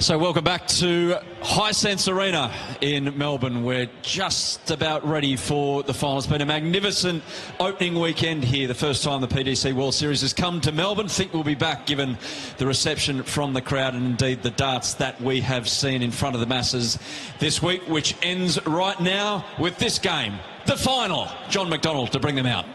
So welcome back to Hisense Arena in Melbourne. We're just about ready for the final. It's been a magnificent opening weekend here. The first time the PDC World Series has come to Melbourne. I think we'll be back given the reception from the crowd and indeed the darts that we have seen in front of the masses this week, which ends right now with this game, the final. John McDonald to bring them out.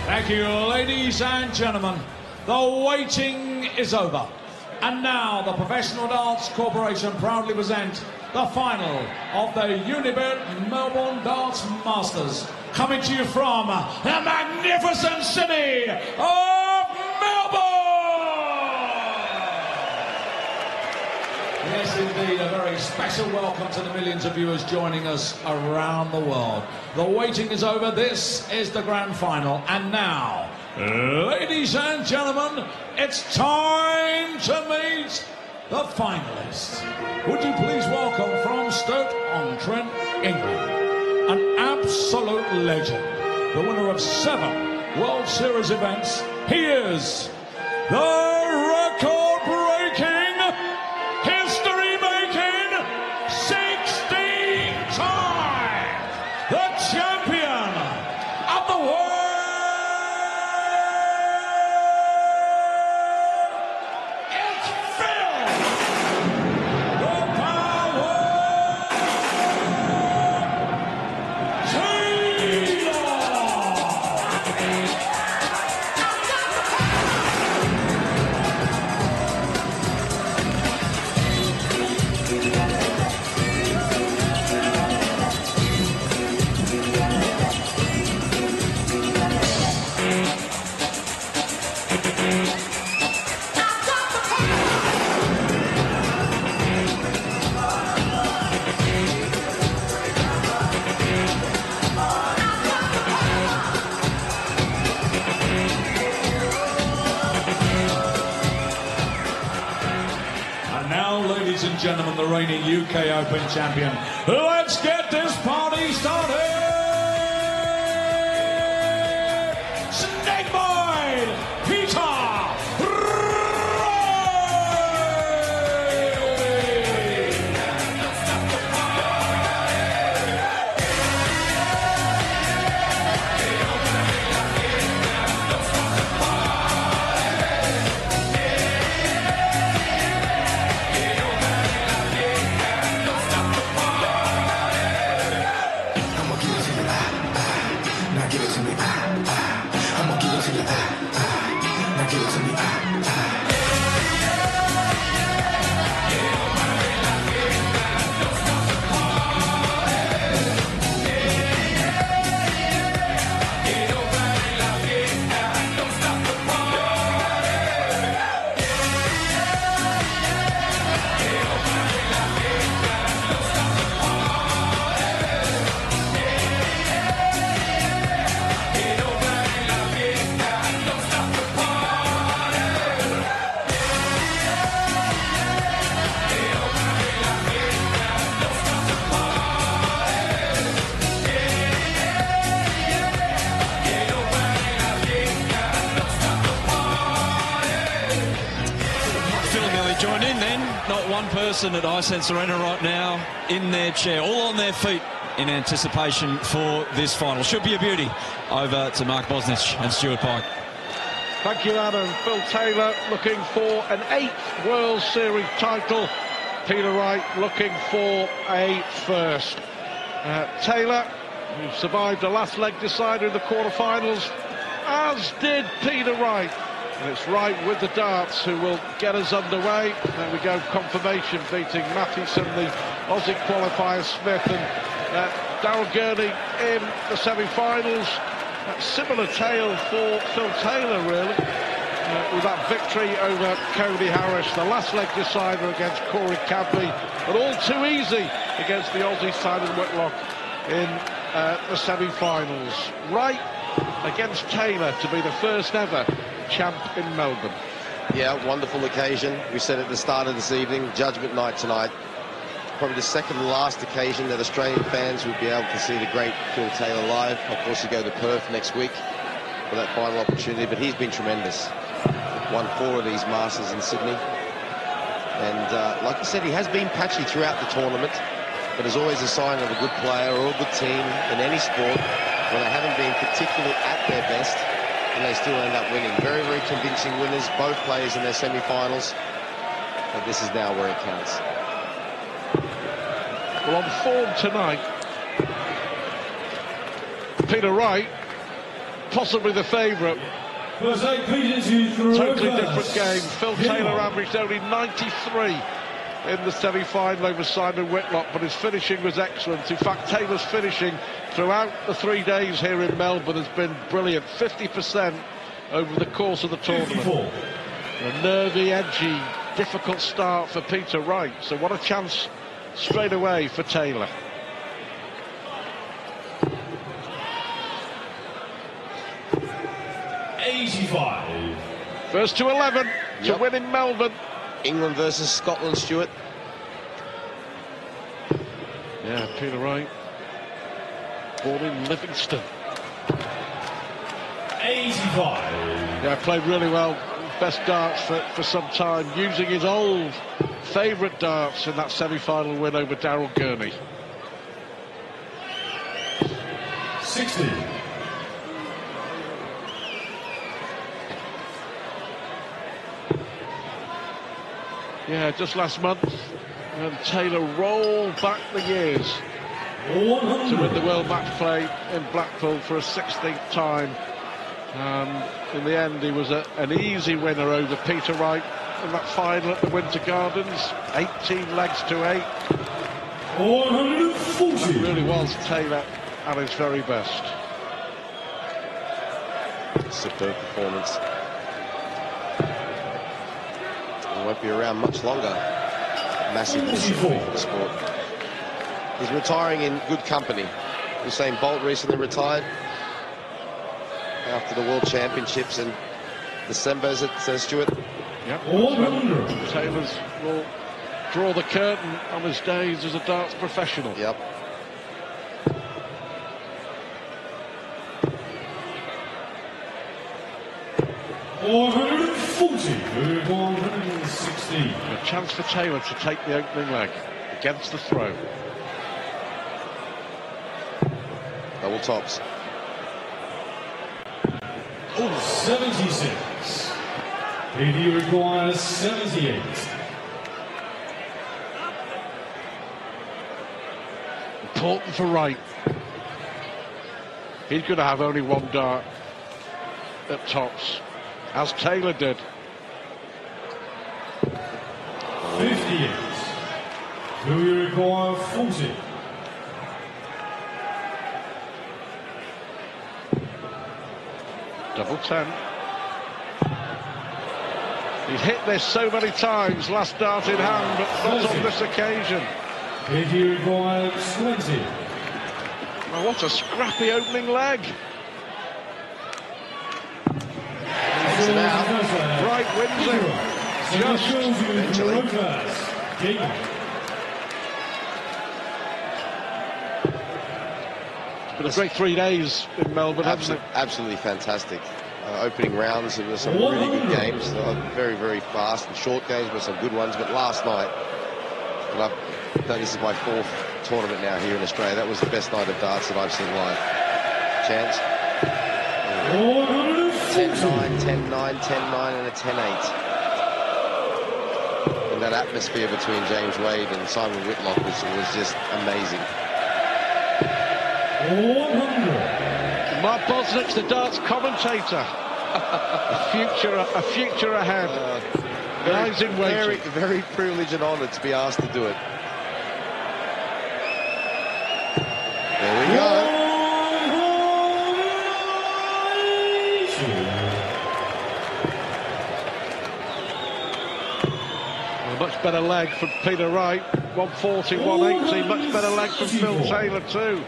Thank you, ladies and gentlemen. The waiting is over. And now the Professional Darts Corporation proudly present the final of the Unibet Melbourne Darts Masters. Coming to you from the magnificent city of Melbourne! Yes, indeed, a very special welcome to the millions of viewers joining us around the world. The waiting is over. This is the grand final. And now, ladies and gentlemen, it's time to meet the finalists. Would you please welcome from Stoke-on-Trent, England, an absolute legend, the winner of 7 World Series events. He is the record-breaking, history-making, 16-time the champion of the world. It's Phil, the power ladies and gentlemen, the reigning UK Open champion. Let's get this party started! Snakebite, Peter Join in then. Not one person at Hisense Arena right now in their chair, all on their feet in anticipation for this final. Should be a beauty. Over to Mark Bosnich and Stuart Pike. Thank you, Adam. Phil Taylor looking for an 8th World Series title. Peter Wright looking for a first. Taylor, who survived the last leg decider in the quarterfinals, as did Peter Wright. And it's Wright with the darts who will get us underway. There we go, confirmation, beating Mathieson, the Aussie qualifier, Smith, and Darryl Gurney in the semi-finals. A similar tale for Phil Taylor, really, with that victory over Cody Harris, the last leg decider against Corey Cadby, but all too easy against the Aussie Simon Whitlock in the semi-finals. Wright against Taylor to be the first ever champ in Melbourne. Yeah, wonderful occasion. We said at the start of this evening, judgment night tonight. Probably the second to last occasion that Australian fans would be able to see the great Phil Taylor live. Of course, he go to Perth next week for that final opportunity, but he's been tremendous. Won 4 of these Masters in Sydney. And like I said, he has been patchy throughout the tournament, but is always a sign of a good player or a good team in any sport when they haven't been particularly at their best and they still end up winning. Very, very convincing winners, both players in their semi-finals. But this is now where it counts. Well, on form tonight, Peter Wright, possibly the favourite. Totally different game. Phil Taylor averaged only 93 in the semi-final over Simon Whitlock, but his finishing was excellent. In fact, Taylor's finishing throughout the 3 days here in Melbourne has been brilliant. 50% over the course of the tournament. A nervy, edgy, difficult start for Peter Wright. So what a chance straight away for Taylor. First to 11 to win in Melbourne. England versus Scotland, Stuart. Yeah, Peter Wright, born in Livingston. 85. Yeah, played really well. Best darts for some time, using his old favourite darts in that semi-final win over Daryl Gurney. 60. Yeah, just last month, and Taylor rolled back the years to win the World Match Play in Blackpool for a 16th time. In the end, he was an easy winner over Peter Wright in that final at the Winter Gardens. 18 legs to 8. 140. That really was Taylor at his very best. Superb performance. He won't be around much longer. Massive for the sport. He's retiring in good company. Usain Bolt recently retired after the World Championships in December, is it, Stuart? Yep. Taylor's will draw the curtain on his days as a darts professional. Yep. A chance for Taylor to take the opening leg against the throw. Double tops. 76. He requires 78. Important for Wright. He's going to have only one dart at tops, as Taylor did. 58. Do you require 40? Double 10. He's hit this so many times, last dart in hand, but not on this occasion. If you require 20. Oh, what a scrappy opening leg. Takes it out. Wright wins it. Just eventually. It's been a great 3 days in Melbourne, hasn't it? Absolutely fantastic. Opening rounds, there were some really good games. Very, very fast and short games, but some good ones. But last night, and I've done this is my 4th tournament now here in Australia. That was the best night of darts that I've seen live. Chance. 10-9, 10-9, 10-9 and a 10-8. And that atmosphere between James Wade and Simon Whitlock was just amazing. 100. Mark Bosnick's the darts commentator. a future ahead. Guys in waiting. Very privileged and honoured to be asked to do it. There we go. better leg from Peter Wright. 140, 180, much better leg from Phil Taylor too.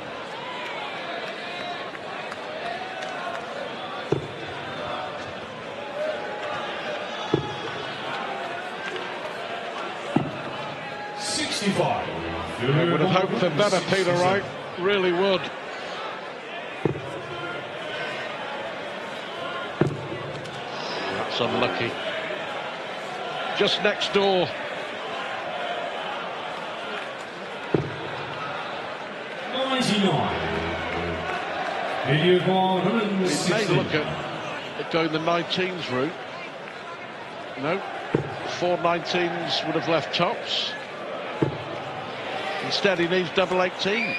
I would have hoped for better, Peter Wright, really would. That's unlucky. Just next door. He may look at going the 19s route. No, 4 19s would have left tops. Instead, he needs double 18.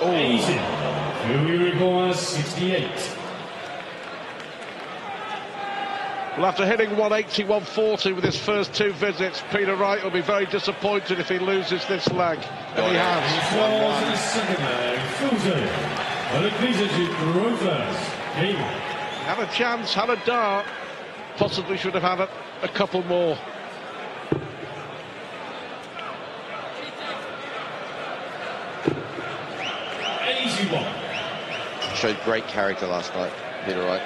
Oh. Easy. He requires 68. Well, after hitting 180, 140 with his first 2 visits, Peter Wright will be very disappointed if he loses this leg. And he has. He falls in the second leg. Filter. Well, it visited Rovers. Had a chance, had a dart. Possibly should have had a couple more. Showed great character last night, Peter Wright.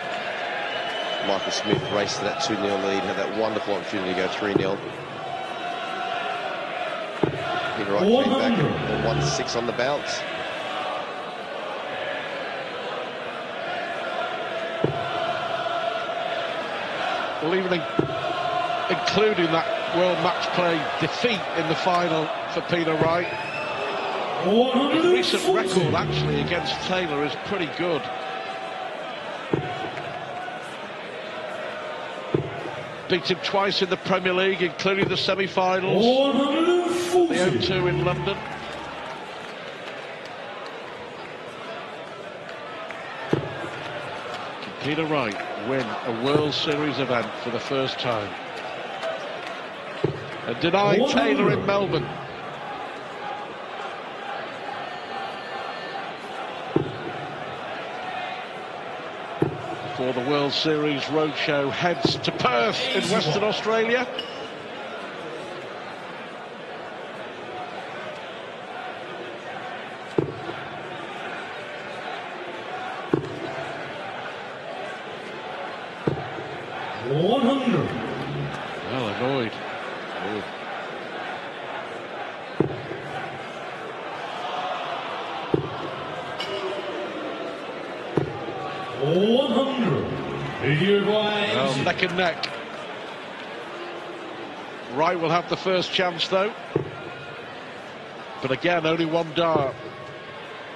Michael Smith raced to that 2-0 lead, had that wonderful opportunity to go 3-0. Peter Wright came back and 1-6 on the bounce. Well, even including that World Match Play defeat in the final for Peter Wright, his recent record actually against Taylor is pretty good. Beat him twice in the Premier League, including the semi-finals, the O2 in London. Can Peter Wright win a World Series event for the first time and deny Taylor in Melbourne? For the World Series roadshow heads to Perth in Western Australia. Well, annoyed. Oh. Well, neck and neck. Wright will have the first chance though. But again, only 1 dart.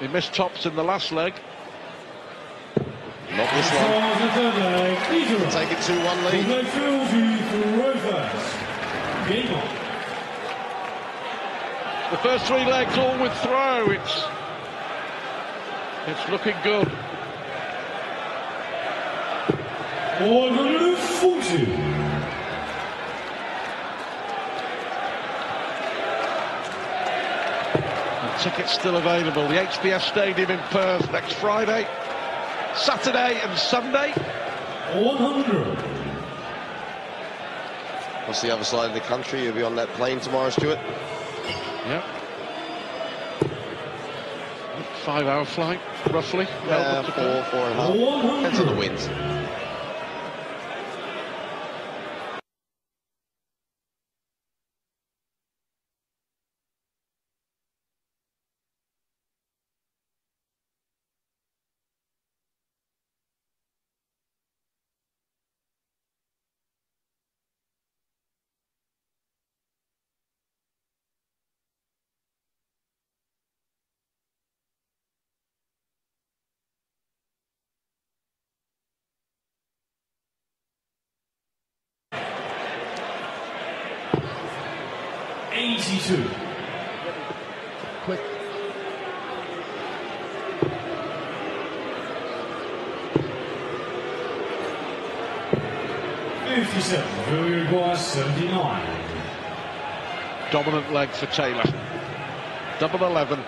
He missed tops in the last leg. Not this one. Take it 2-1 lead. The first 3 legs all with throw. It's looking good. 140. The ticket's still available. The HBS Stadium in Perth next Friday, Saturday and Sunday. 100. What's the other side of the country? You'll be on that plane tomorrow, Stuart? Yep. 5-hour flight, roughly. 4.5. Depends on the winds. Quick. Uruguay 79. Dominant leg for Taylor. Double 11.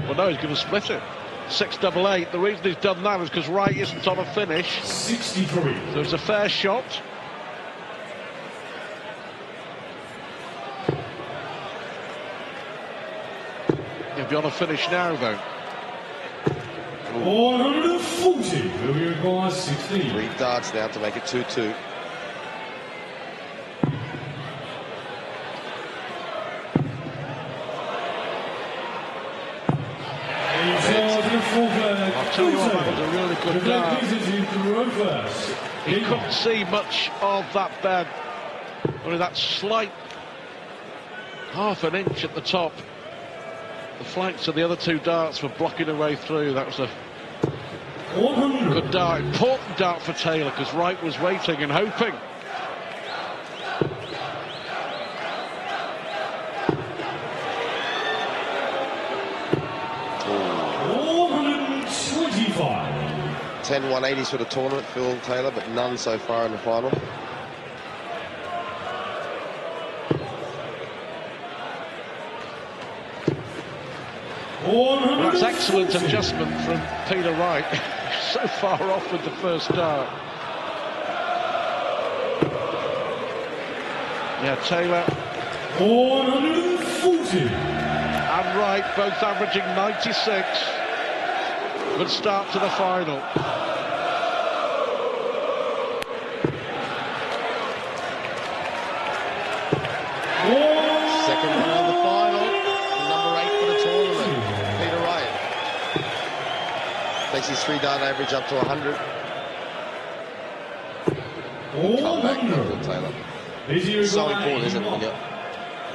Well, no, he's going to split it. 6-8. The reason he's done that is because Wright isn't on a finish. 63. So it's a fair shot. He'll be on a finish now, though. 140, who requires 16. 3 darts now to make it 2-2. I'll tell you what, that was a really good dart. He couldn't see much of that bed. Only that slight half an inch at the top. The flanks of the other 2 darts were blocking their way through. That was a good dart, important dart for Taylor, because Wright was waiting and hoping. $125. 10 180s for the tournament, Phil Taylor, but none so far in the final. That's excellent adjustment from Peter Wright. So far off with the first dart. Yeah, Taylor 140. and Wright both averaging 96. Good start to the final. Second one of the final. Number 8 for the tournament, Peter Wright. Takes his 3-dart average up to 100. Come back, Phil Taylor. So important, isn't it, when you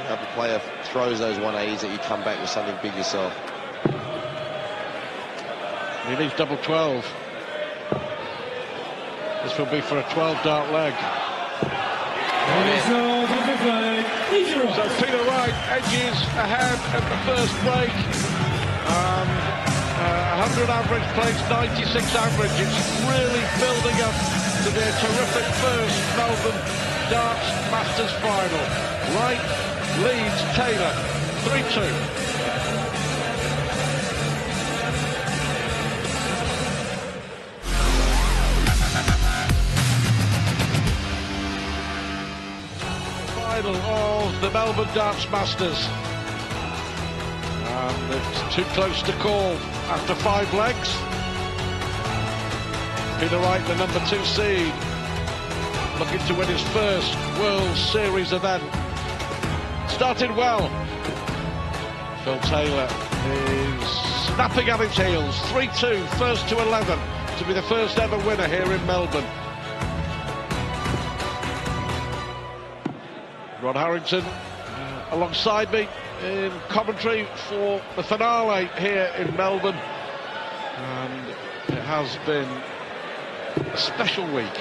have a player throws those 180s that you come back with something big yourself. He needs double 12. This will be for a 12-dart leg. So Peter Wright edges ahead at the first break. 100 average plays 96 average. It's really building up to be a terrific first Melbourne Darts Masters final. Wright leads Taylor 3-2. Of the Melbourne Darts Masters, and it's too close to call after 5 legs. Peter Wright, the number 2 seed, looking to win his first World Series event. Started well. Phil Taylor is snapping at his heels. 3-2, first to 11, to be the first ever winner here in Melbourne. Rod Harrington alongside me in commentary for the finale here in Melbourne, and it has been a special week.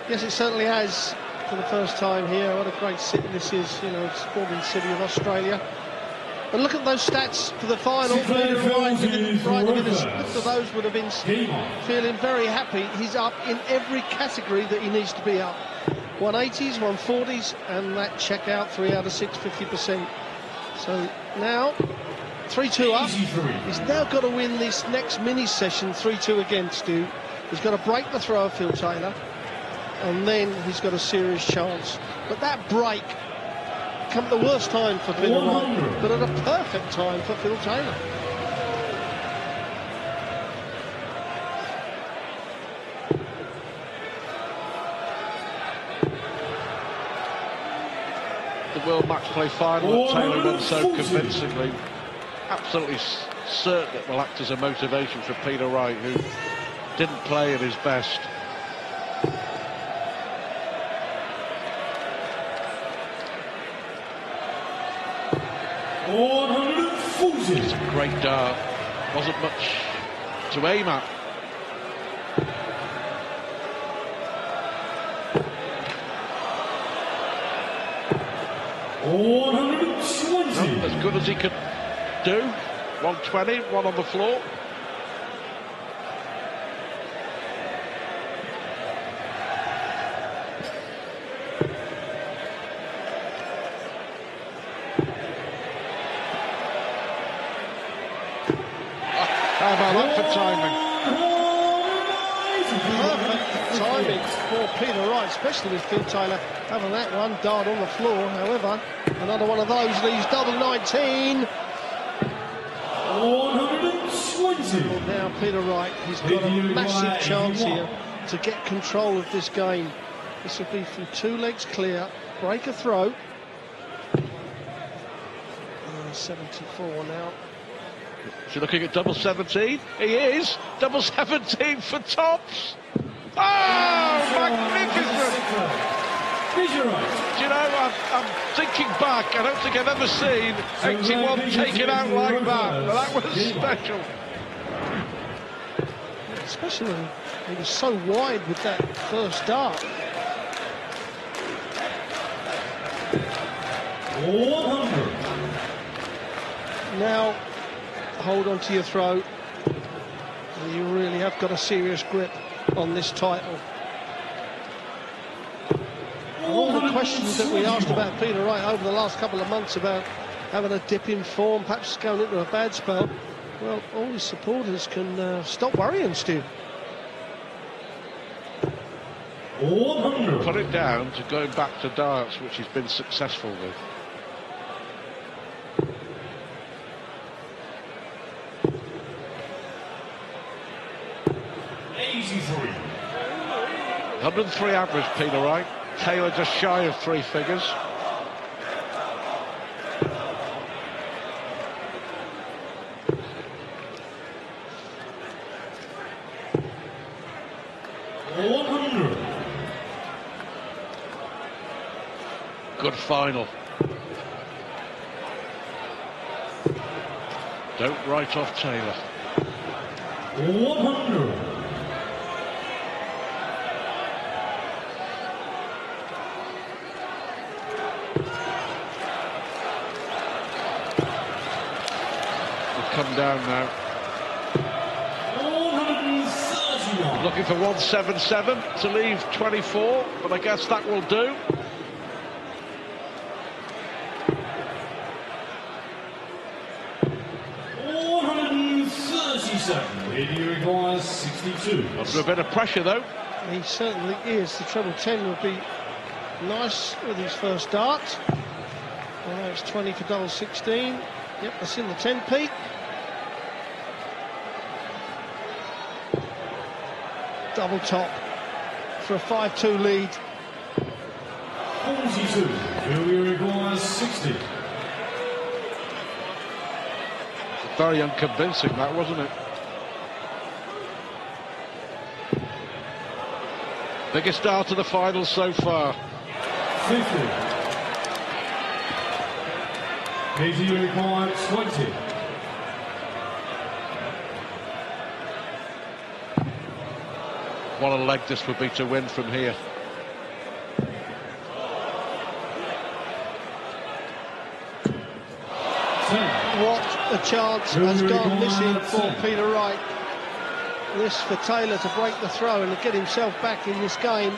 Yes, it certainly has. For the first time here, what a great city this is, you know, sporting city of Australia. And look at those stats for the final. Peter Wright, who didn't look at those, would have been feeling very happy. He's up in every category that he needs to be up. 180s, 140s, and that check out 3 out of 6, 50%. So now 3-2 up. He's now got to win this next mini session 3-2 again, Stu. He's got to break the throw of Phil Taylor, and then he's got a serious chance. But that break come at the worst time for Peter Wright, but at a perfect time for Phil Taylor. The World Match Play final that Taylor won so convincingly, absolutely certain it will act as a motivation for Peter Wright, who didn't play at his best. It's a great dart. Wasn't much to aim at. As good as he could do. 120, one on the floor. How about that for timing? Perfect timing for Peter Wright, especially with Phil Taylor having that one dart on the floor. However, another one of those, and he's double 19. 120. Well, now Peter Wright, he's got a massive chance here to get control of this game. This will be from 2 legs clear, break a throw. 74 now. Is he looking at double 17? He is! Double 17 for tops! Oh, magnificent! Do you know, I'm thinking back, I don't think I've ever seen 81 taken out like that. That was special. Especially when he was so wide with that first dart. 100. Now, hold on to your throw. You really have got a serious grip on this title. All the questions that we asked about Peter Wright over the last couple of months about having a dip in form, perhaps going into a bad spell, well, all his supporters can stop worrying, Stu. 100. Put it down to going back to darts, which he's been successful with. Easy 3. 103 average, Peter Wright. Taylor just shy of 3 figures. Good final. Don't write off Taylor. 100. Come down now. 131. Looking for 177 to leave 24, but I guess that will do. He requires 62. Under a bit of pressure though. He certainly is. The treble 10 would be nice with his first dart. Well, it's 20 for double 16. Yep, that's in the 10p. Double top for a 5-2 lead. 42. He requires 60. Very unconvincing, that, wasn't it? Biggest start of the final so far. 50. He requires 20. What a leg this would be to win from here. What a chance has gone missing for Peter Wright. This for Taylor to break the throw and to get himself back in this game.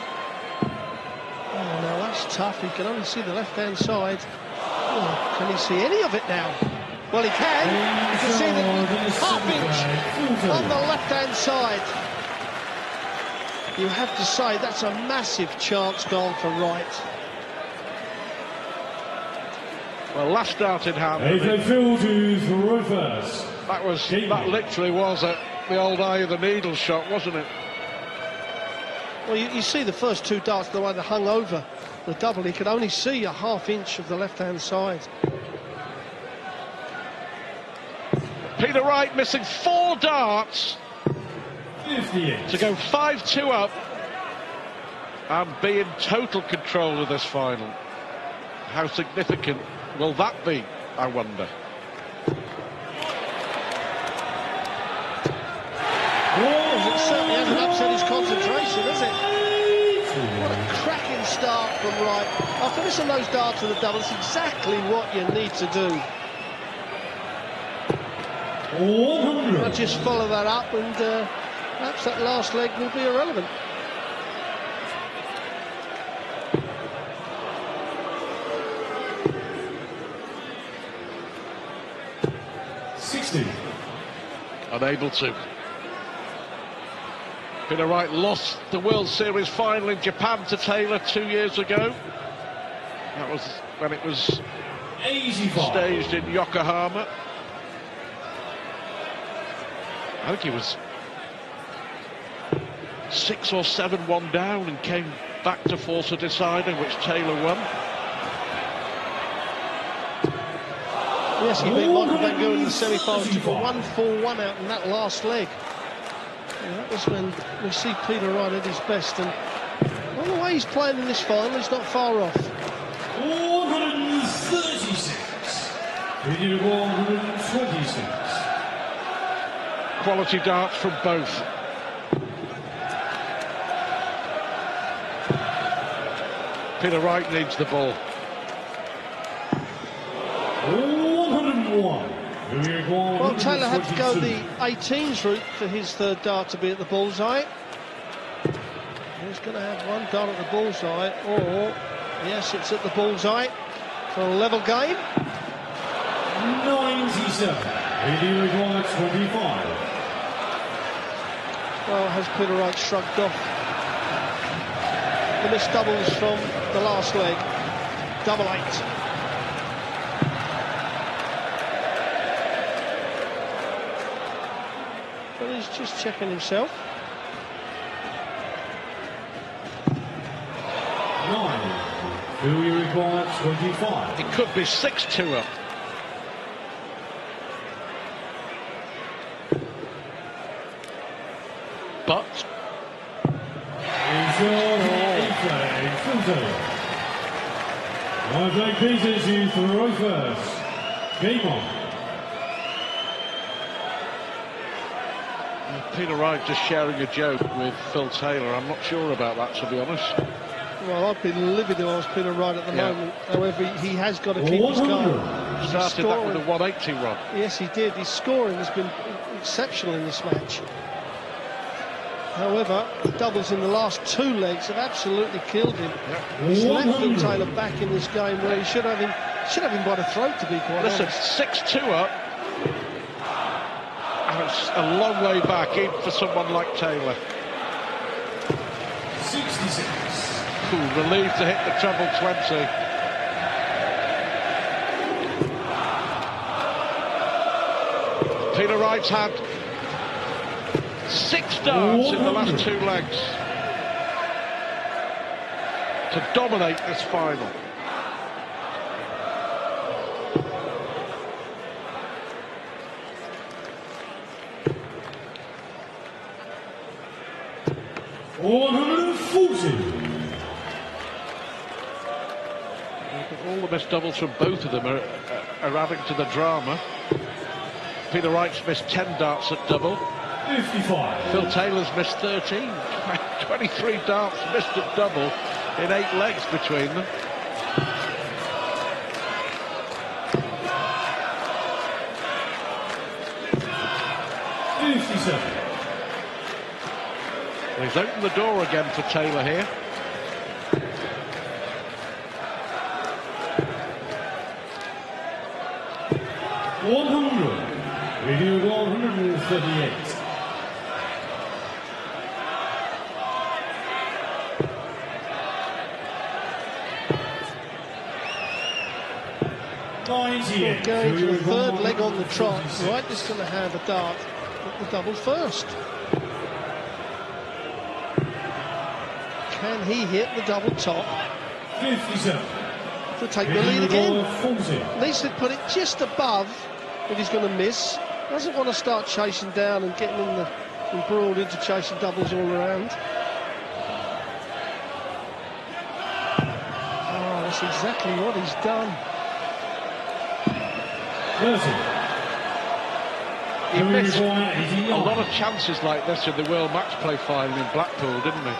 Oh, now that's tough. He can only see the left-hand side. Oh, can he see any of it now? Well, he can. You can see the half-inch on the left-hand side. You have to say that's a massive chance gone for Wright. Well, last start in hand. That literally was the old eye of the needle shot, wasn't it? Well, you see the first 2 darts, the way they hung over the double. He could only see a half-inch of the left-hand side. Peter Wright missing 4 darts 58. to go 5-2 up and be in total control of this final. How significant will that be, I wonder? It certainly hasn't upset his concentration, has it? What a cracking start from Wright. After missing those darts to the double, it's exactly what you need to do. 100. I'll just follow that up and perhaps that last leg will be irrelevant. Unable to. Peter Wright lost the World Series final in Japan to Taylor 2 years ago. That was when it was staged in Yokohama. I think he was 6 or 7-1 down and came back to force a decider, which Taylor won. Yes, he beat Michael Van Gerwen in the semi-finals, took a 1-4-1 out in that last leg. And that was when we see Peter Wright at his best, and well, the way he's playing in this final, he's not far off. 136. We do 126. Quality darts from both. Peter Wright needs the ball. 101. Well, Taylor had to go the 18s route for his third dart to be at the bullseye. He's going to have one dart at the bullseye, or yes, it's at the bullseye for a level game. 97. He requires 25. Well, has Peter Wright shrugged off the missed doubles from the last leg? Double 8. But he's just checking himself. 9. Who he requires 25. It could be 6-2 up. But He's on filter. My black pieces you throw first. Game on. Peter Wright just sharing a joke with Phil Taylor. I'm not sure about that, to be honest. Well, I'd be livid if I was Peter Wright at the moment. However, he has got to keep his goal. Started that with a 180 run. Yes, he did. His scoring has been exceptional in this match. However, the doubles in the last 2 legs have absolutely killed him. He's left Phil Taylor back in this game where he should have him by the throat, to be quite honest. Listen, 6-2 up. And it's a long way back, even for someone like Taylor. 66. Ooh, relieved to hit the treble 20. Peter Wright's had 6 darts in the last 2 legs to dominate this final. All the missed doubles from both of them are adding to the drama. Peter Wright's missed 10 darts at double. 55. Phil Taylor's missed 13. 23 darts missed at double in 8 legs between them. Well, he's opened the door again for Taylor here. We do 138. Going to the third leg on the trot, Wright is going to have a dart at the double first. Can he hit the double top 57 to take the lead again? Needs to put it just above if he's going to miss. Doesn't want to start chasing down and getting embroiled into chasing doubles all around. Oh, that's exactly what he's done. 30. He missed a lot of chances like this in the World Match Play final in Blackpool, didn't he?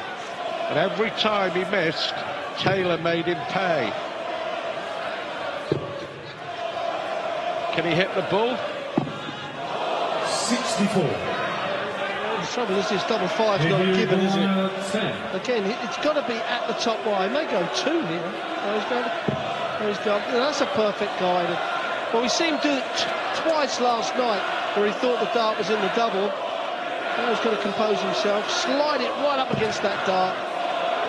And every time he missed, Taylor made him pay. Can he hit the bull? 64. The trouble is this double 5's not a given, is it? Again, it's got to be at the top right. He may go 2 here. That's a perfect guide. Well, we seen him do it twice last night where he thought the dart was in the double. Now he's going to compose himself, slide it right up against that dart.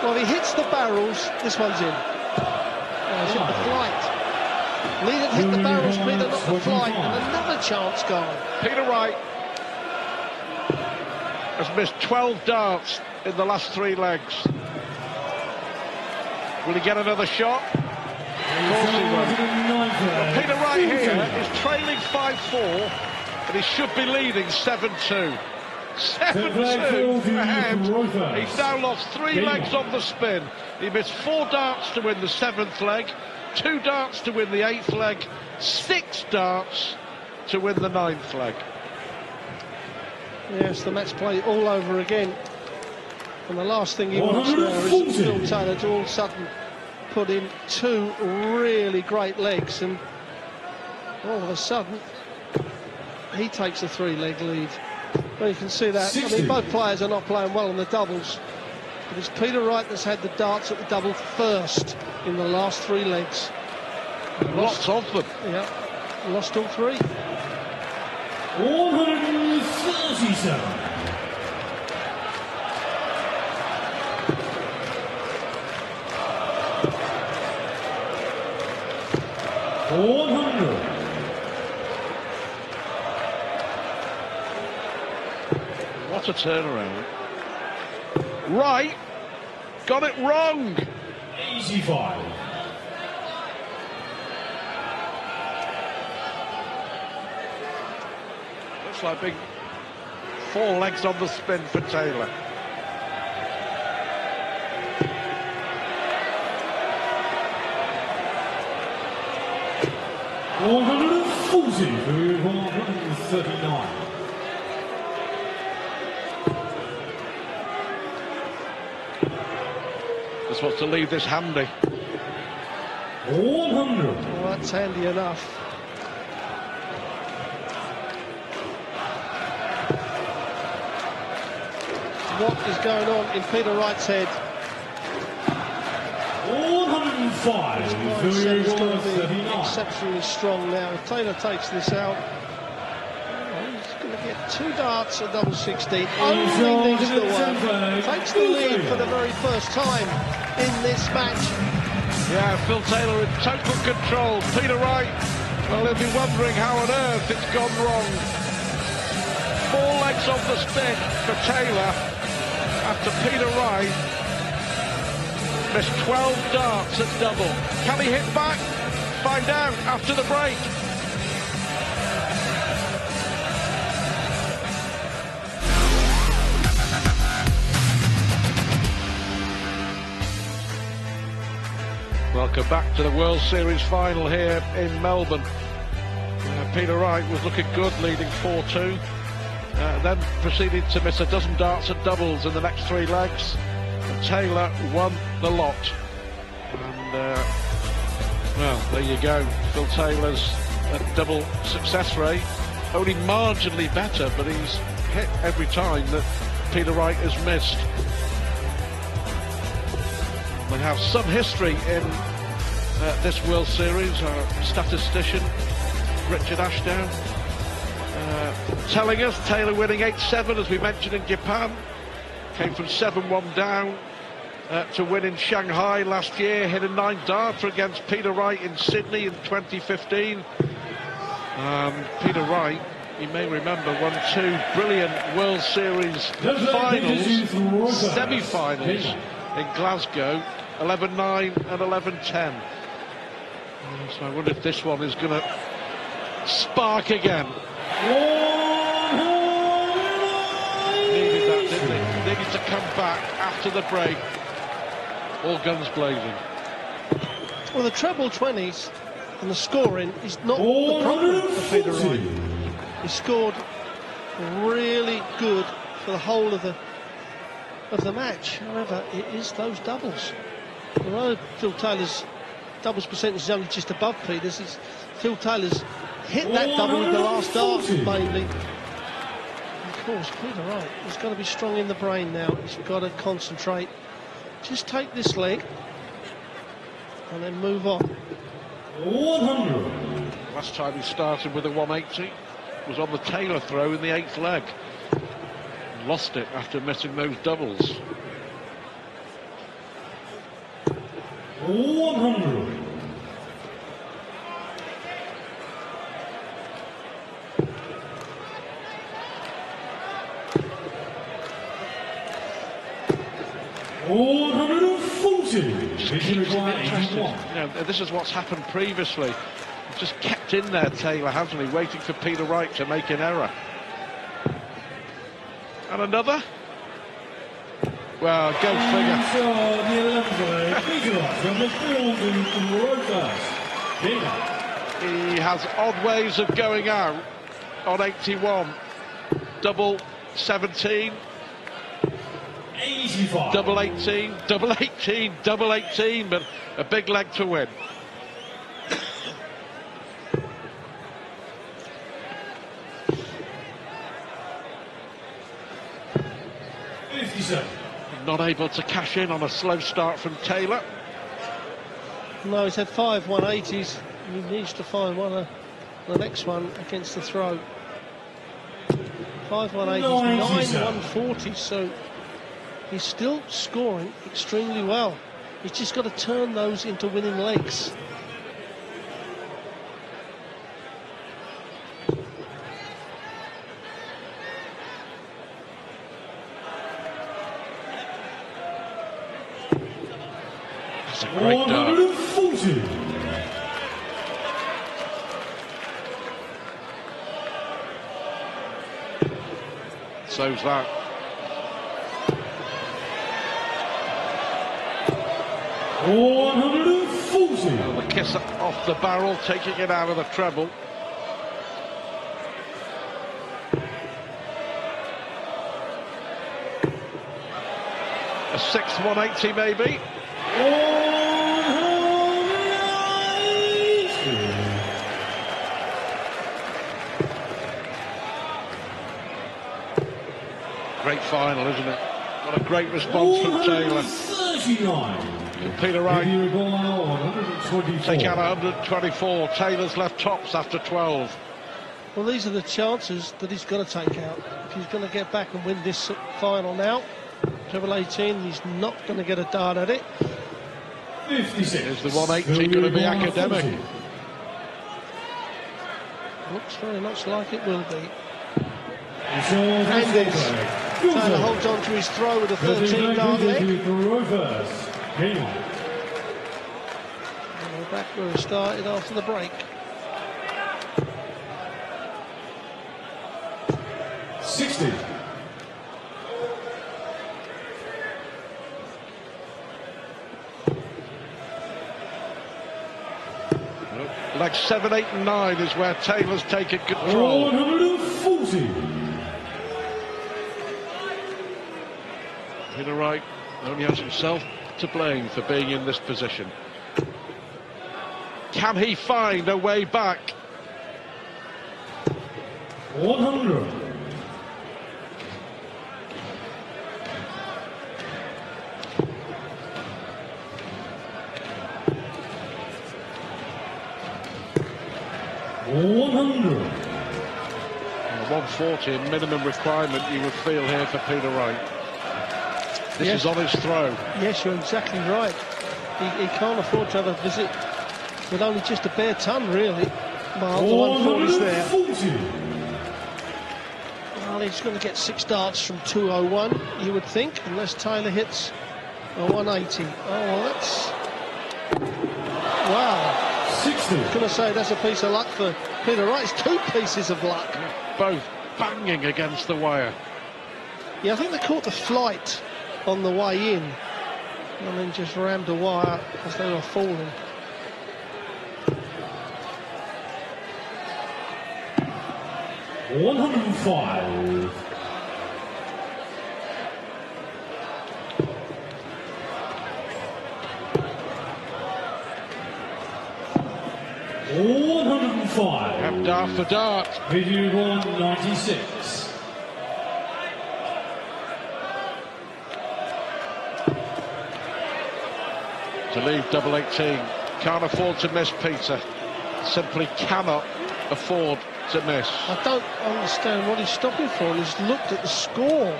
Well, if he hits the barrels, this one's in. He's hit the flight. Need it hit the barrels, Peter, not the flight, and another chance gone. Peter Wright has missed 12 darts in the last 3 legs. Will he get another shot? Of course he will. Well, Peter Wright here is trailing 5-4, and he should be leading 7-2. 7-2 ahead. He's now lost 3 legs on the spin. He missed 4 darts to win the 7th leg, 2 darts to win the 8th leg, 6 darts to win the 9th leg. Yes, the match play all over again. And the last thing he wants now is Phil Taylor to all of a sudden put in 2 really great legs, and all of a sudden he takes a 3-leg lead. Well, you can see that. 60. I mean, both players are not playing well on the doubles. But it's Peter Wright that's had the darts at the double first in the last 3 legs. Lots of them. Yeah, lost all 3. 137. 100. What a turnaround. Wright got it wrong. Easy 5. Looks like big 4 legs on the spin for Taylor. $140 for 139. Just wants to leave this handy. 100. Well, that's handy enough. What is going on in Peter Wright's head? 105 His for mindset is going to be 139. exceptionally strong now. If Taylor takes this out, he's going to get 2 darts at double 16. Only needs to work. Takes the lead for the very first time in this match. Yeah, Phil Taylor in total control. Peter Wright, well, he'll be wondering how on earth it's gone wrong. 4 legs on the spin for Taylor after Peter Wright missed 12 darts at double. Can he hit back? Find out after the break. Welcome back to the World Series final here in Melbourne. Peter Wright was looking good, leading 4-2. Then proceeded to miss a dozen darts and doubles in the next 3 legs. And Taylor won the lot. And, well, there you go. Phil Taylor's double success rate. Only marginally better, but he's hit every time that Peter Wright has missed. We have some history in this World Series. Our statistician, Richard Ashdown, telling us Taylor winning 8-7, as we mentioned, in Japan. Came from 7-1 down to win in Shanghai last year. Hit a 9-darter against Peter Wright in Sydney in 2015. Peter Wright, you may remember, won 2 brilliant World Series finals, semi-finals in Glasgow, 11-9 and 11-10. So I wonder if this one is going to spark again. Needed that, didn't it? Needed to come back after the break. All guns blazing. Well, the treble 20s and the scoring is not the problem for Peter Wright. He scored really good for the whole of the match. However, it is those doubles. Although Phil Taylor's doubles percentage is only just above Peter's, Phil Taylor's hit that double with the last dart mainly. Of course, Peter Wright has got to be strong in the brain now. He's got to concentrate. Just take this leg and then move on. 100. Last time he started with a 180 was on the Taylor throw in the 8th leg. Lost it after missing those doubles. 100. 140. Just keeps him interested. You know, this is what's happened previously. He's just kept in there, Taylor, hasn't he, waiting for Peter Wright to make an error. And another. Well, go figure. He has odd ways of going out on 81. Double 17. 85. Double 18, double 18, double 18, but a big leg to win. Not able to cash in on a slow start from Taylor. No, he's had 5 180s. He needs to find the next one against the throw. 5 180s, 9 140s, so he's still scoring extremely well. He's just got to turn those into winning legs. That's a great dart. 140. So's that. The kiss off the barrel, taking it out of the treble. A 6th 180 maybe. Great final, isn't it? What a great response from Taylor. 39. Peter Wright take out 124. Taylor's left tops after 12. Well, these are the chances that he's got to take out. If he's going to get back and win this final now, treble 18, he's not going to get a dart at it. 56. Is the 180 going to be academic? Looks very much like it will be. And Taylor holds on to his throw with a 13 dart leg. And we're back where we started after the break. 60. Like 7, 8 and 9 is where Taylor's taken control. 140. Peter Wright only has himself to blame for being in this position. Can he find a way back? 100. $100. 140, a minimum requirement you would feel here for Peter Wright. This is on his throw. Yes, you're exactly right. He can't afford to have a visit with only just a bare ton, really. Well, the 140's there. Well, he's going to get 6 darts from 201, you would think, unless Taylor hits a 180. Oh, well, that's... Wow. 60. I'm going to say that's a piece of luck for Peter Wright. It's 2 pieces of luck. Both banging against the wire. Yeah, I think they caught the flight on the way in and then just rammed a wire as they were falling. $105. $105. Have dart for dart. Video 196. To leave double 18. Can't afford to miss, Peter. Simply cannot afford to miss. I don't understand what he's stopping for. He's looked at the score.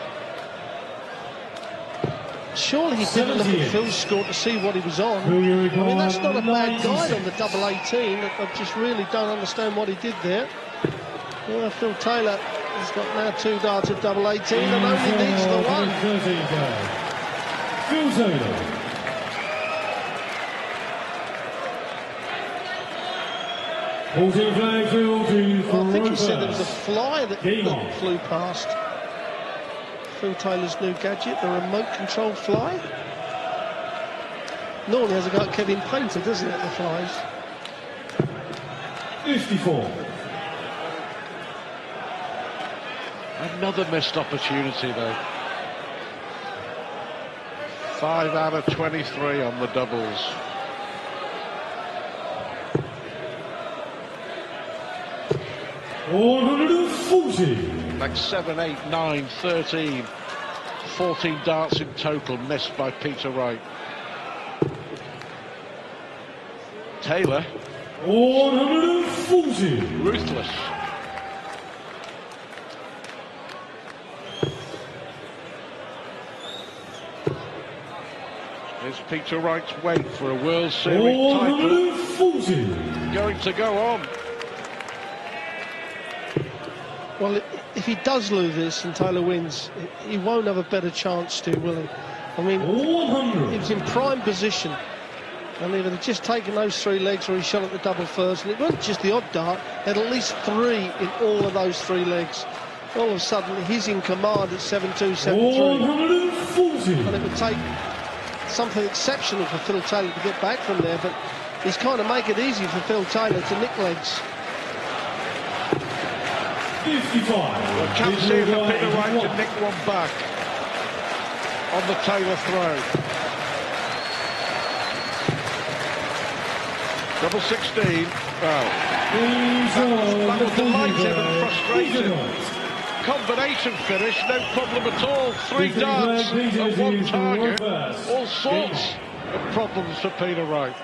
Surely he didn't look at Phil's score to see what he was on. I mean, that's not a bad guide on the double 18. I just really don't understand what he did there. Well, Phil Taylor has got now 2 darts at double 18 and only needs the 1. Phil Taylor. Holding flag, Phil, I think he said there was a fly that flew past. Phil Taylor's new gadget, the remote control fly. Normally has a guy Kevin Painter, doesn't it, the flies? 54. Another missed opportunity though. 5 out of 23 on the doubles. Like 7, 8, 9, 13. 14 darts in total missed by Peter Wright. Taylor. 140. Ruthless. It's Peter Wright's wait for a World Series title. 140. Going to go on. Well, if he does lose this and Taylor wins, he won't have a better chance to, will he? I mean, 100. he was in prime position. And he would have just taken those 3 legs where he shot at the double first. And it wasn't just the odd dart, he had at least 3 in all of those 3 legs. All of a sudden, he's in command at 7-2, 7-3. 140. And it would take something exceptional for Phil Taylor to get back from there, but he's kind of make it easy for Phil Taylor to nick legs. 55. Well, can't see for Peter Wright to nick one back on the Taylor throw. Double 16. Well, that was delighted and frustrated. Combination finish, no problem at all. 3 darts and 1 target. All sorts of problems for Peter Wright.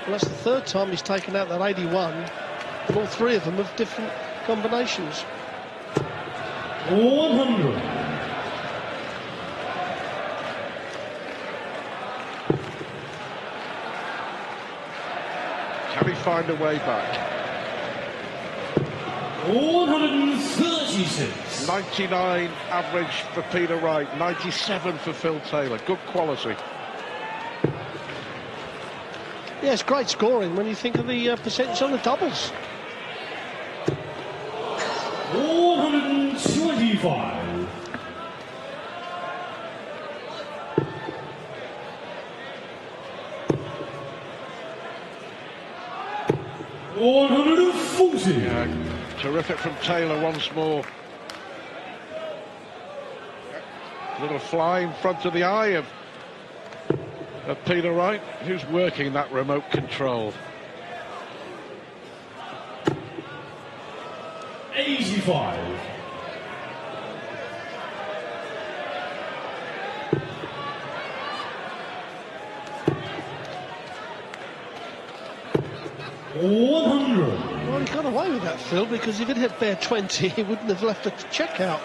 Well, that's the 3rd time he's taken out that 81, and all 3 of them have different combinations. 100. Can he find a way back? 136. 99 average for Peter Wright, 97 for Phil Taylor. Good quality. Yeah, it's great scoring when you think of the percentage on the doubles. 125. 140. Yeah, terrific from Taylor once more. A little fly in front of the eye of Peter Wright, who's working that remote control. 85. 100. Well, he got away with that, Phil, because if it had bare 20, he wouldn't have left a check out.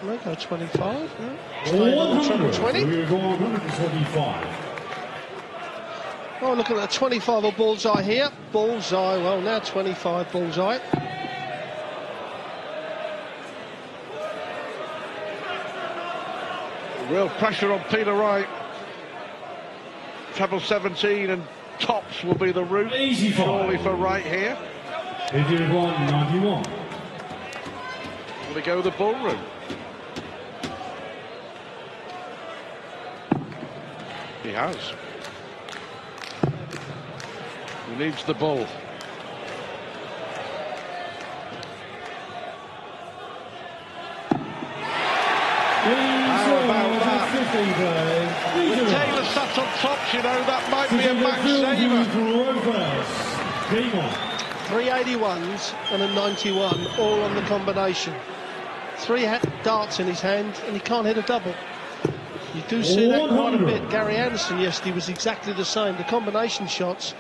They go 25, no? 120. We're going 125. Oh, look at that 25 or bullseye here. Bullseye, well, now 25 bullseye. Real pressure on Peter Wright. Treble 17 and tops will be the route. 85. Surely for Wright here. 91. Will he go the bull route? He has. He needs the bull. How about that? With Taylor sat on top, you know, that might be a max saver. 381s and a 91, all on the combination. 3 darts in his hand, and he can't hit a double. You do see that quite a bit. Gary Anderson yesterday was exactly the same. The combination shots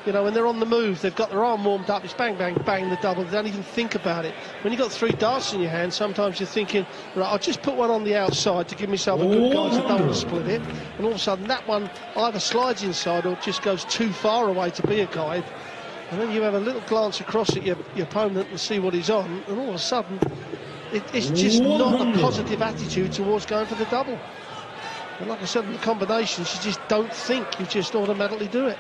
You know, when they're on the move, they've got their arm warmed up, it's bang, bang, bang, the double. They don't even think about it. When you've got 3 darts in your hand, sometimes you're thinking, right, I'll just put one on the outside to give myself a good guide so I don't want to split it. And all of a sudden, that one either slides inside or just goes too far away to be a guide. And then you have a little glance across at your opponent and see what he's on, and all of a sudden, it's just not a positive attitude towards going for the double. And like I said, in the combinations, you just don't think, you just automatically do it.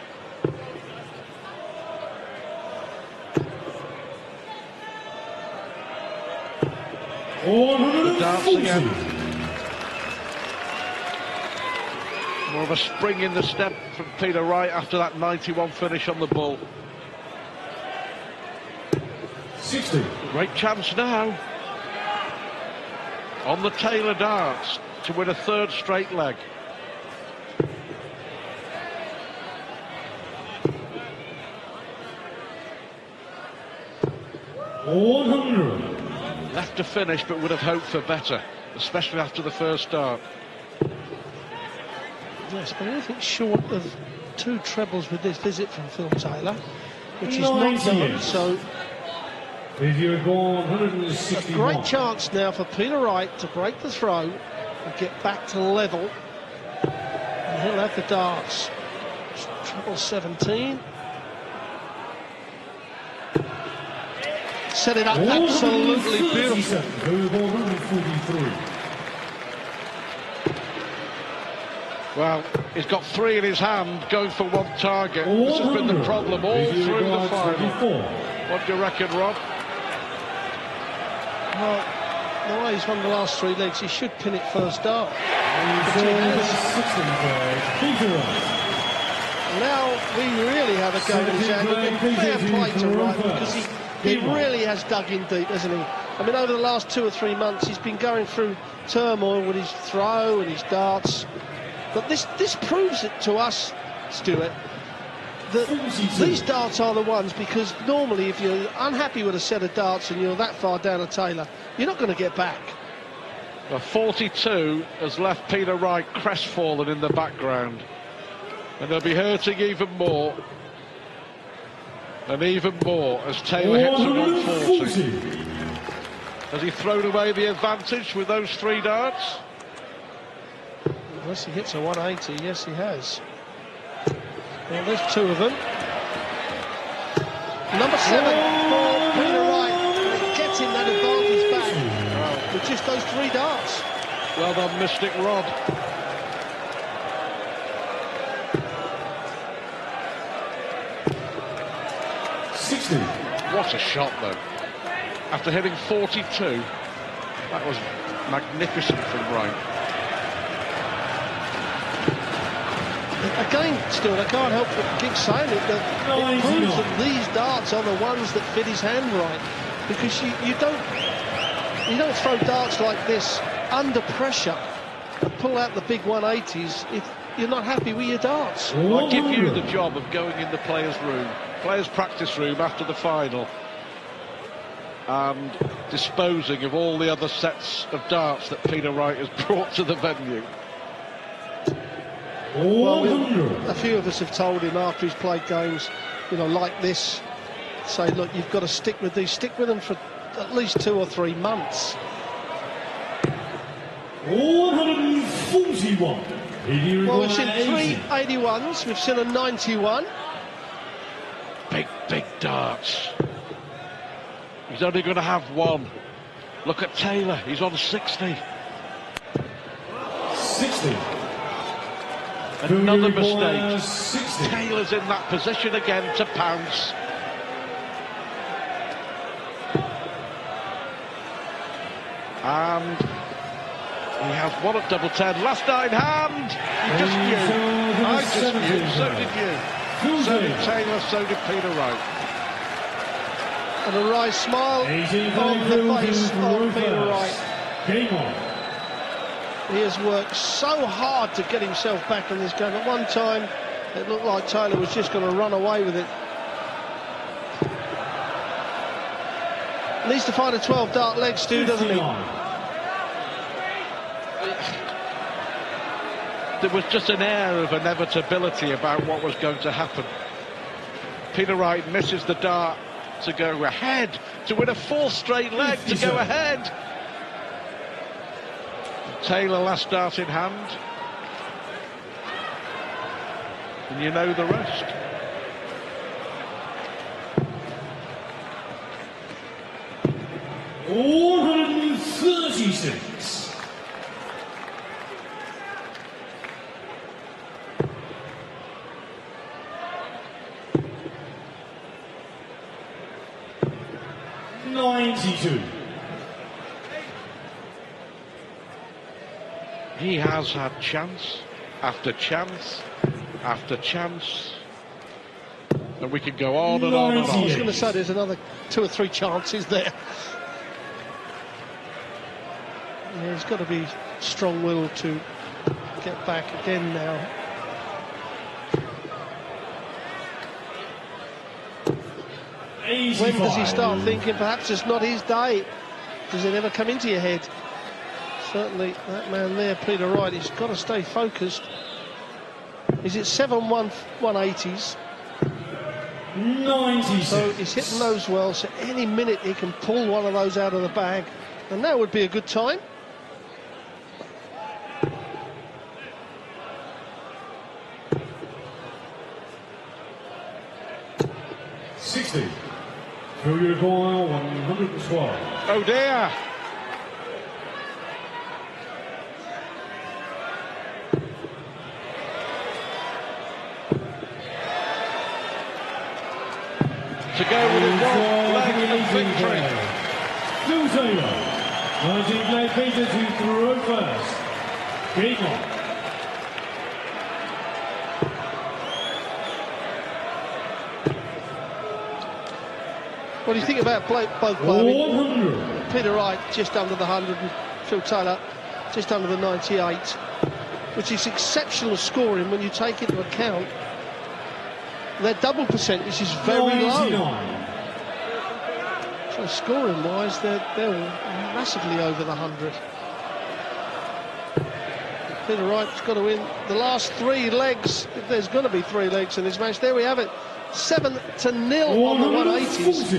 The darts again. More of a spring in the step from Peter Wright after that 91 finish on the bull. 60. Great chance now on the Taylor darts to win a 3rd straight leg. Left to finish, but would have hoped for better, especially after the first start. Yes, but anything short of 2 trebles with this visit from Phil Taylor, which is not done, so If you're going 161. a great chance now for Peter Wright to break the throw and get back to level, and he'll have the darts. Treble 17. Set it up absolutely beautiful. 143. Well, he's got 3 in his hand, going for 1 target. This has been the problem all through the final. What do you reckon, Rob? Well, the way he's won the last 3 legs, he should pin it first dart. Now we really have a go in his hand. Fair play to Wright, because he really has dug in deep, hasn't he? I mean, over the last 2 or 3 months, he's been going through turmoil with his throw and his darts. But this proves it to us, Stuart, that these darts are the ones, because normally if you're unhappy with a set of darts and you're that far down a Taylor, you're not going to get back. Well, 42 has left Peter Wright crestfallen in the background. And they'll be hurting even more. And even more as Taylor hits a 140. Has he thrown away the advantage with those 3 darts? Unless he hits a 180, yes he has. Well, there's 2 of them. Number 7 for Peter Wright. Getting that advantage back with just those 3 darts. Well done, Mystic Rod. What a shot, though. After hitting 42, that was magnificent from Wright. Again, Stuart, I can't help but keep saying it, that it proves that these darts are the ones that fit his hand right. Because you don't throw darts like this under pressure and pull out the big 180s if you're not happy with your darts. Well, I give you the job of going in the players' practice room after the final and disposing of all the other sets of darts that Peter Wright has brought to the venue. Well, a few of us have told him after he's played games, you know, like this, say, look, you've got to stick with these, stick with them for at least 2 or 3 months. 141. Well, we've seen 3 81s, we've seen a 91. Big darts. He's only going to have 1. Look at Taylor, he's on 60. 60. Another mistake. 60. Taylor's in that position again to pounce. And he has 1 at double 10. Last 9 hand. You just knew. I just knew. So did you. So did Taylor. So did Peter Wright. And a wry smile on the face of Peter Wright. Game on. He has worked so hard to get himself back in this game. At one time, it looked like Taylor was just going to run away with it. Needs to find a 12-dart leg, Stu, doesn't he? There was just an air of inevitability about what was going to happen. Peter Wright misses the dart to go ahead, to win a 4th straight leg, to go ahead. Taylor last dart in hand. And you know the rest. $136. $92. He has had chance after chance after chance, and we could go on and on and on. I was going to say there's another 2 or 3 chances there. Yeah, he's got to be strong-willed to get back again now. When does he start thinking perhaps it's not his day? Does it ever come into your head? Certainly that man there, Peter Wright, he's got to stay focused. Is it 7-1 180s? 96. So he's hitting those well, so any minute he can pull one of those out of the bag, and that would be a good time. $60. Through your goal, 112. Oh dear! To go with a 1 leg of victory. Phil Taylor, 19 play Peter to throw first. Game on. What do you think about both players? 100. Peter Wright just under the 100 and Phil Taylor just under the 98, which is exceptional scoring when you take into account their double percentage is very 99. low. So scoring wise, they're massively over the 100. Peter Wright's got to win the last 3 legs, if there's going to be 3 legs in this match. There we have it, 7-0 on the 180s.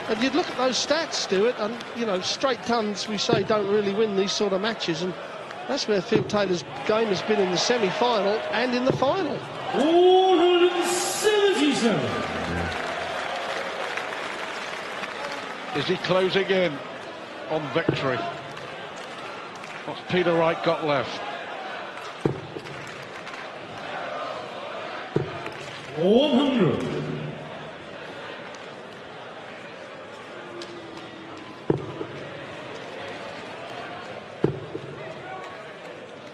And you'd look at those stats, Stuart, and you know, straight tons we say don't really win these sort of matches, and that's where Phil Taylor's game has been in the semi-final and in the final. 177. Is he closing in on victory? What's Peter Wright got left? 100.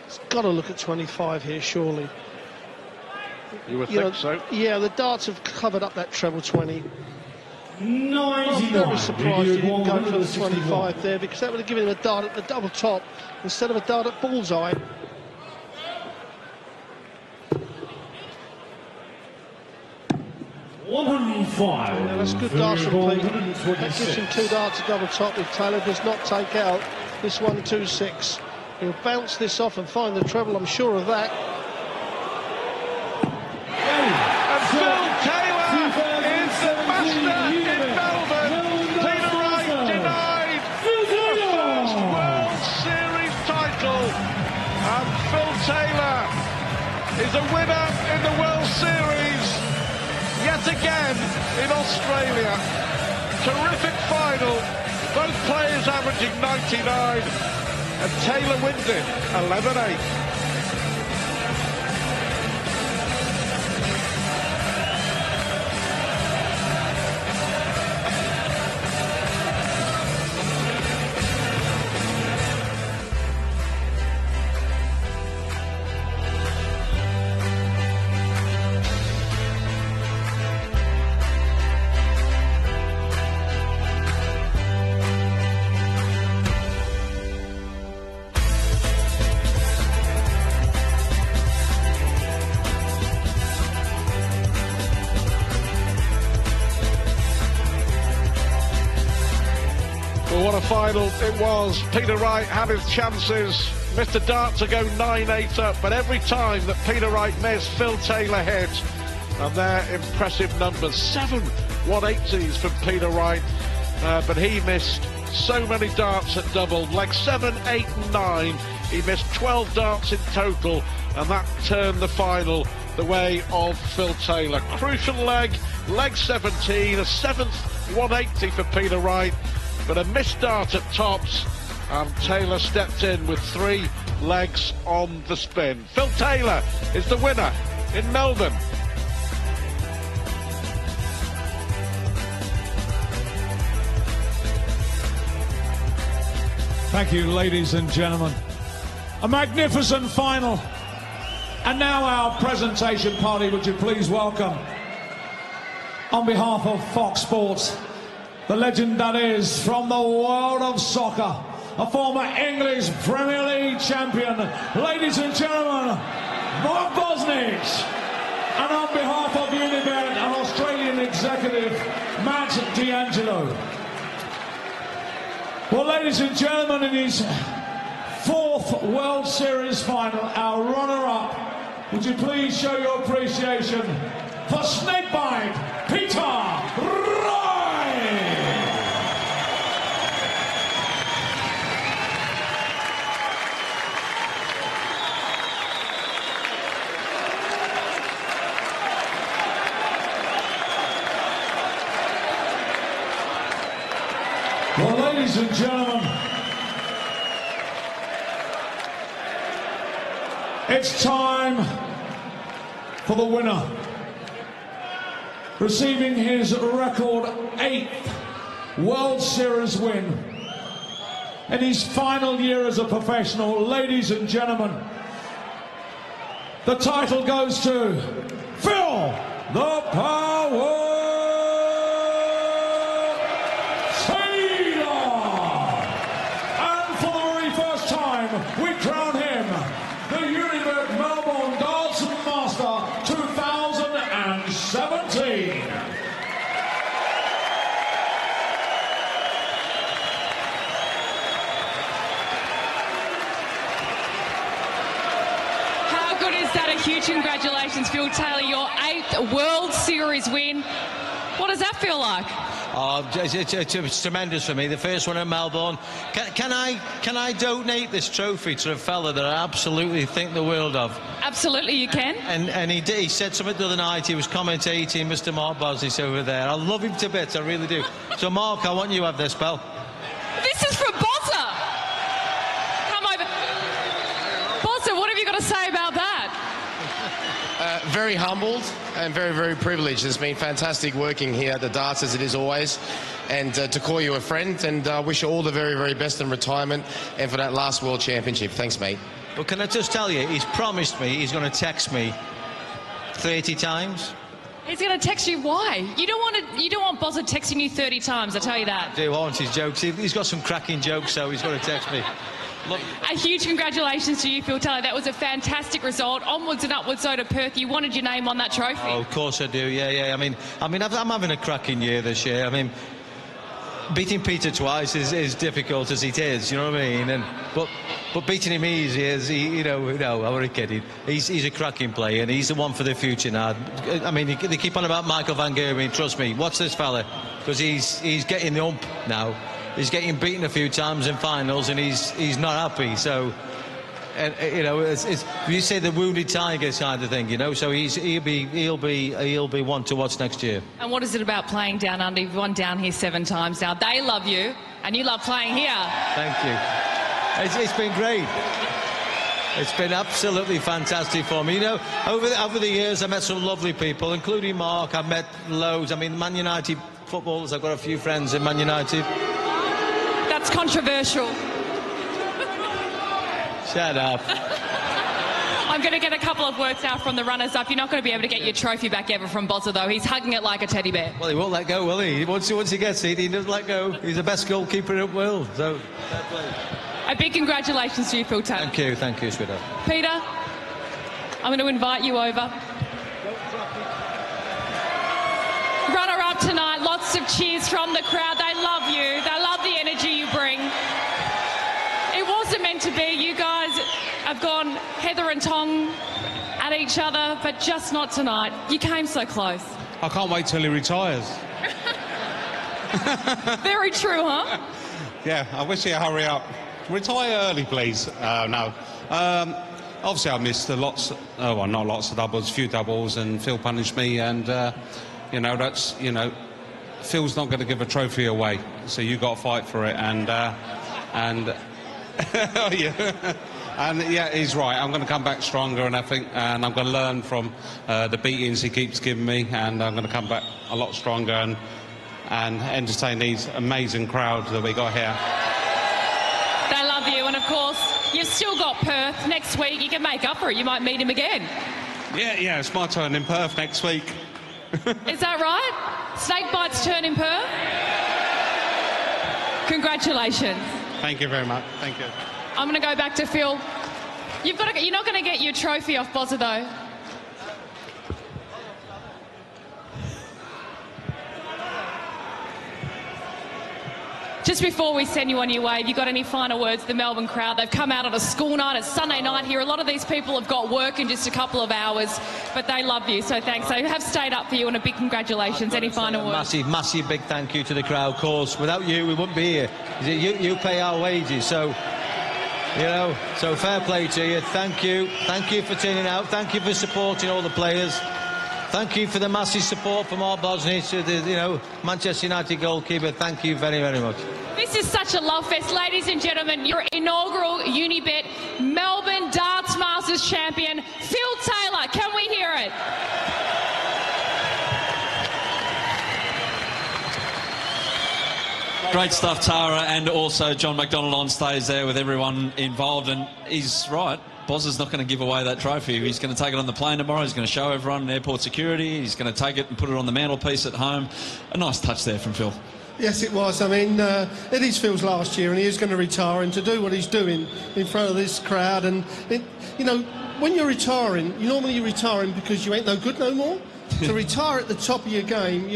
It's got to look at 25 here, surely. You would think so. Yeah, the darts have covered up that treble 20. 99. I'm very surprised he didn't go for the 25 there, because that would have given him a dart at the double top instead of a dart at bullseye. $105. That's good darts from Pete. That gives him 2 darts at double top if Taylor does not take out this 126. He'll bounce this off and find the treble, I'm sure of that. And Phil Taylor is the master in Melbourne. Peter Wright denied the first World Series title. And Phil Taylor is a winner in the World Series yet again in Australia. Terrific final. Both players averaging 99. And Taylor wins it 11-8. What a final it was. Peter Wright had his chances. Mr. Dart to go 9-8 up, but every time that Peter Wright missed, Phil Taylor hit. and their impressive numbers. 7 180s from Peter Wright, but he missed so many darts at double. Leg 7, 8 and 9, he missed 12 darts in total, and that turned the final the way of Phil Taylor. Crucial leg, leg 17, a 7th 180 for Peter Wright, but a missed dart at tops, and Taylor stepped in with 3 legs on the spin. Phil Taylor is the winner in Melbourne. Thank you, ladies and gentlemen. A magnificent final. And now our presentation party, would you please welcome, on behalf of Fox Sports, the legend that is from the world of soccer, a former English Premier League champion, ladies and gentlemen, Mark Bosnich. And on behalf of Unibet, an Australian executive, Matt D'Angelo. Well, ladies and gentlemen, in his 4th World Series final, our runner-up, would you please show your appreciation for Snakebite, Peter Wright! Well, ladies and gentlemen, it's time for the winner, receiving his record 8th World Series win in his final year as a professional. Ladies and gentlemen, the title goes to Phil the Power we crown him the Unibet Melbourne Darts Master 2017. How good is that? A huge congratulations, Phil Taylor, your 8th World Series win. What does that feel like? Oh, it's tremendous for me. The first one in Melbourne. Can I donate this trophy to a fella that I absolutely think the world of? Absolutely, you can. And he did. He said something the other night. He was commentating, Mr. Mark Bosnich over there. I love him to bits. I really do. So, Mark, I want you to have this, pal. This is from Bozza. Come over. Bozza, what have you got to say about that? Very humbled and very, very privileged. It's been fantastic working here at the Darts, as it is always, and to call you a friend, and wish you all the very, very best in retirement and for that last World Championship. Thanks, mate. Well, can I just tell you, he's promised me he's going to text me 30 times. He's going to text you. Why? You don't want Bozza texting you 30 times, I tell you that. I do want his jokes. He's got some cracking jokes, so he's going to text me. Look. A huge congratulations to you, Phil Taylor. That was a fantastic result. Onwards and upwards, so to Perth. You wanted your name on that trophy. Oh, of course I do. Yeah. I mean, I'm having a cracking year this year. I mean, beating Peter twice is difficult as it is. You know what I mean? But beating him easy is, I'm only kidding. He's a cracking player, and he's the one for the future now. I mean, they keep on about Michael Van Gerwen. Trust me, watch this fella, because he's getting the ump now. He's getting beaten a few times in finals, and he's not happy. So, it's you say the wounded tiger kind of thing, So he'll be one to watch next year. And what is it about playing down under? You've won down here 7 times now. They love you, and you love playing here. Thank you. It's been great. It's been absolutely fantastic for me. Over the years, I met some lovely people, including Mark. I've met loads. I mean, Man United footballers. I've got a few friends in Man United. That's controversial. Shut up. I'm going to get a couple of words now from the runners-up. You're not going to be able to get your trophy back ever from Bozza, though. He's hugging it like a teddy bear. Well, he won't let go, will he? Once he gets it, he doesn't let go. He's the best goalkeeper in the world. So, fair play. A big congratulations to you, Phil Taylor. Thank you, sweetheart. Peter, I'm going to invite you over. Runner-up tonight, lots of cheers from the crowd. They love you. They love the energy you bring. It wasn't meant to be. You guys have gone heather and tongue at each other, but just not tonight. You came so close. I can't wait till he retires. Very true, huh? Yeah, I wish he'd hurry up. Retire early, please. No. Obviously, I missed lots. Oh, well, not lots of doubles, few doubles, and Phil punished me. And you know, that's Phil's not going to give a trophy away, so you got to fight for it. And yeah. And yeah, he's right. I'm going to come back stronger, and I think, and I'm going to learn from the beatings he keeps giving me, and I'm going to come back a lot stronger and entertain these amazing crowds that we got here. They love you, and of course, you've still got Perth next week. You can make up for it. You might meet him again. Yeah, it's my turn in Perth next week. Is that right? Snakebite's turn in Perth? Congratulations. Thank you very much. Thank you. I'm going to go back to Phil. You're not going to get your trophy off Bozza, though. Just before we send you on your way, have you got any final words to the Melbourne crowd? They've come out on a school night. It's Sunday night here. A lot of these people have got work in just a couple of hours, but they love you, so thanks. They have stayed up for you, and a big congratulations. Any final words? Massive big thank you to the crowd, of course. Without you, we wouldn't be here. You pay our wages, so... You know, so fair play to you. Thank you. Thank you for turning out. Thank you for supporting all the players. Thank you for the massive support from our Bosnians, the Manchester United goalkeeper. Thank you very, very much. This is such a love fest, ladies and gentlemen. Your inaugural Unibet Melbourne Darts Masters champion, Phil Taylor. Can we hear it? Great stuff, Tara, and also John McDonald on stage there with everyone involved, and he's right. Bozza's not going to give away that trophy. He's going to take it on the plane tomorrow. He's going to show everyone in airport security. He's going to take it and put it on the mantelpiece at home. A nice touch there from Phil. Yes, it was. I mean, it is Phil's last year, and he is going to retire, and to do what he's doing in front of this crowd, and when you're retiring, you're retiring because you ain't no good no more. To retire at the top of your game,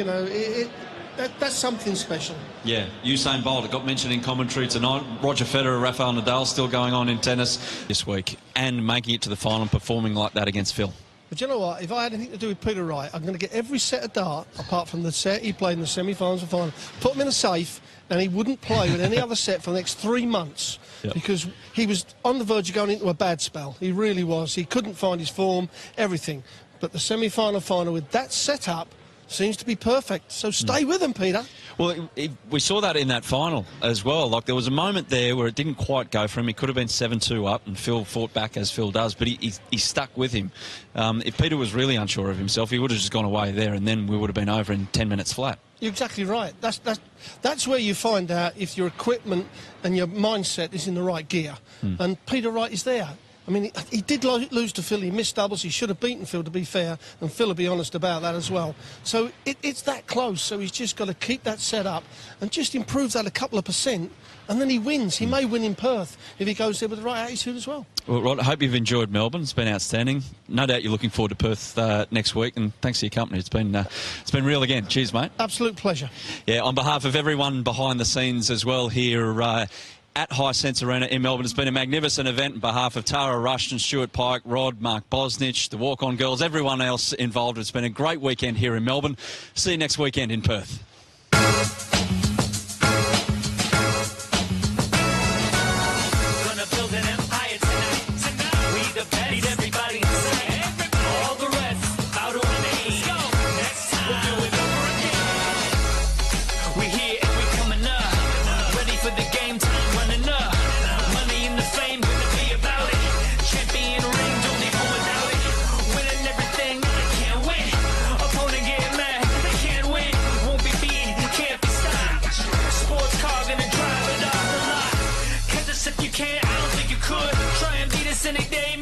that's something special. Yeah, Usain Bolt, it got mentioned in commentary tonight. Roger Federer, Rafael Nadal still going on in tennis this week, and making it to the final and performing like that against Phil. But you know what? If I had anything to do with Peter Wright, I'm going to get every set of dart, apart from the set he played in the semi-finals and final, put him in a safe, and he wouldn't play with any other set for the next 3 months. Yep. Because he was on the verge of going into a bad spell. He really was. He couldn't find his form, everything. But the semi-final final with that setup seems to be perfect. So stay with him, Peter. Well, we saw that in that final as well. Like, there was a moment there where it didn't quite go for him. He could have been 7-2 up, and Phil fought back as Phil does, but he stuck with him. If Peter was really unsure of himself, he would have just gone away there, and then we would have been over in 10 minutes flat. You're exactly right. That's where you find out if your equipment and your mindset is in the right gear. And Peter Wright is there. I mean, he did lose to Phil. He missed doubles. He should have beaten Phil, to be fair, and Phil will be honest about that as well. So it's that close, so he's just got to keep that set up and just improve that a couple of %, and then he wins. He may win in Perth if he goes there with the right attitude as well. Well, Rod, I hope you've enjoyed Melbourne. It's been outstanding. No doubt you're looking forward to Perth next week, and thanks for your company. It's been real again. Cheers, mate. Absolute pleasure. Yeah, on behalf of everyone behind the scenes as well here at Hisense Arena in Melbourne. It's been a magnificent event on behalf of Tara Rushton, Stuart Pike, Rod, Mark Bosnich, the walk-on girls, everyone else involved. It's been a great weekend here in Melbourne. See you next weekend in Perth. Gonna build an empire tonight. We the best. Need everybody inside. All the rest out on me. Next time we'll do it over again. We here and we coming up. Ready for the game time. Running up, money in the fame, gonna be about it. Champion ring, don't need go without it. Winning everything, I can't win. Opponent get mad, they can't win. Won't be beaten, can't be stopped. Sports car, gonna drive it off the lot. Catch us if you can, I don't think you could. Try and beat us any day.